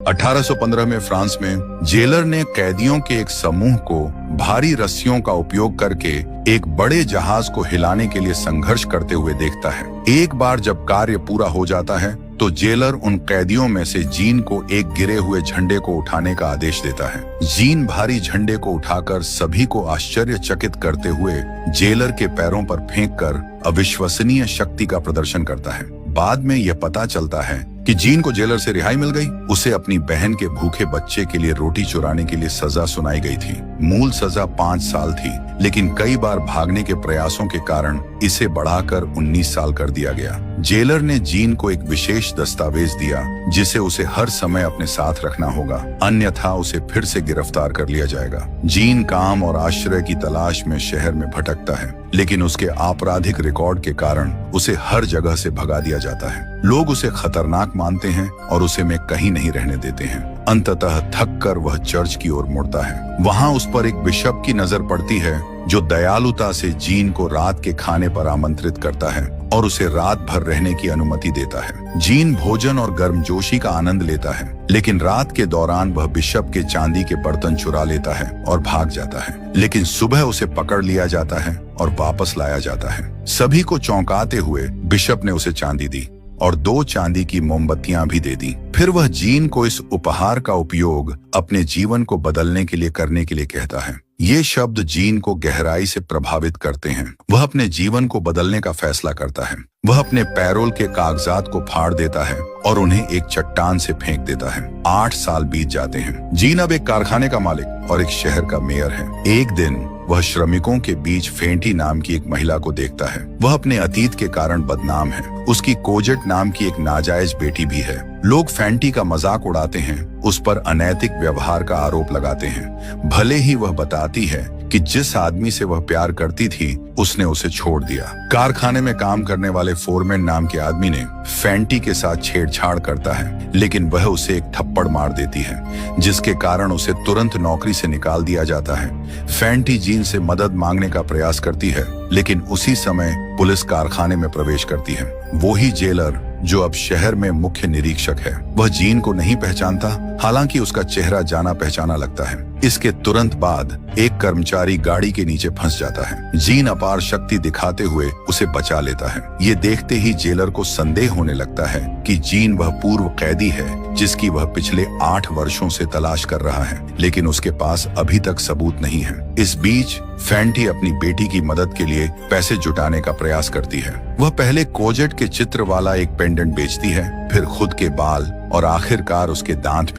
1815 में फ्रांस में जेलर ने कैदियों के एक समूह को भारी रस्सियों का उपयोग करके एक बड़े जहाज को हिलाने के लिए संघर्ष करते हुए देखता है। एक बार जब कार्य पूरा हो जाता है तो जेलर उन कैदियों में से जीन को एक गिरे हुए झंडे को उठाने का आदेश देता है। जीन भारी झंडे को उठाकर सभी को आश्चर्यचकित करते हुए जेलर के पैरों पर फेंककर अविश्वसनीय शक्ति का प्रदर्शन करता है। बाद में यह पता चलता है कि जीन को जेलर से रिहाई मिल गई। उसे अपनी बहन के भूखे बच्चे के लिए रोटी चुराने के लिए सजा सुनाई गई थी। मूल सजा 5 साल थी, लेकिन कई बार भागने के प्रयासों के कारण इसे बढ़ाकर 19 साल कर दिया गया। जेलर ने जीन को एक विशेष दस्तावेज दिया जिसे उसे हर समय अपने साथ रखना होगा, अन्यथा उसे फिर से गिरफ्तार कर लिया जाएगा। जीन काम और आश्रय की तलाश में शहर में भटकता है, लेकिन उसके आपराधिक रिकॉर्ड के कारण उसे हर जगह से भगा दिया जाता है। लोग उसे खतरनाक मानते हैं और उसे में कहीं नहीं रहने देते हैं। अंततः थक कर वह चर्च की ओर मुड़ता है। वहां उस पर एक बिशप की नजर पड़ती है जो दयालुता से जीन को रात के खाने पर आमंत्रित करता है और उसे रात भर रहने की अनुमति देता है। जीन भोजन और गर्मजोशी का आनंद लेता है, लेकिन रात के दौरान वह बिशप के चांदी के बर्तन चुरा लेता है और भाग जाता है। लेकिन सुबह उसे पकड़ लिया जाता है और वापस लाया जाता है। सभी को चौंकाते हुए बिशप ने उसे चांदी दी और 2 चांदी की मोमबत्तियां भी दे दी। फिर वह जीन को इस उपहार का उपयोग अपने जीवन को बदलने के लिए करने के लिए कहता है। ये शब्द जीन को गहराई से प्रभावित करते हैं। वह अपने जीवन को बदलने का फैसला करता है। वह अपने पैरोल के कागजात को फाड़ देता है और उन्हें एक चट्टान से फेंक देता है। 8 साल बीत जाते हैं। जीन अब एक कारखाने का मालिक और एक शहर का मेयर है। एक दिन वह श्रमिकों के बीच फेंटी नाम की एक महिला को देखता है। वह अपने अतीत के कारण बदनाम है। उसकी कोजेट नाम की एक नाजायज बेटी भी है। लोग फेंटी का मजाक उड़ाते हैं, उस पर अनैतिक व्यवहार का आरोप लगाते हैं। भले ही वह बताती है कि जिस आदमी से वह प्यार करती थी उसने उसे छोड़ दिया। कारखाने में काम करने वाले फोरमैन नाम के आदमी ने फेंटी के साथ छेड़छाड़ करता है, लेकिन वह उसे एक थप्पड़ मार देती है, जिसके कारण उसे तुरंत नौकरी से निकाल दिया जाता है। फेंटी जीन से मदद मांगने का प्रयास करती है, लेकिन उसी समय पुलिस कारखाने में प्रवेश करती है। वो ही जेलर जो अब शहर में मुख्य निरीक्षक है, वह जीन को नहीं पहचानता, हालांकि उसका चेहरा जाना पहचाना लगता है। इसके तुरंत बाद एक कर्मचारी गाड़ी के नीचे फंस जाता है। जीन अपार शक्ति दिखाते हुए उसे बचा लेता है। ये देखते ही जेलर को संदेह होने लगता है कि जीन वह पूर्व कैदी है जिसकी वह पिछले 8 वर्षों से तलाश कर रहा है, लेकिन उसके पास अभी तक सबूत नहीं है। इस बीच फेंटी अपनी बेटी की मदद के लिए पैसे जुटाने का प्रयास करती है। वह पहले कोजेट के चित्र वाला एक पेंडेंट बेचती है, फिर खुद के बाल और आखिरकार उसके दांत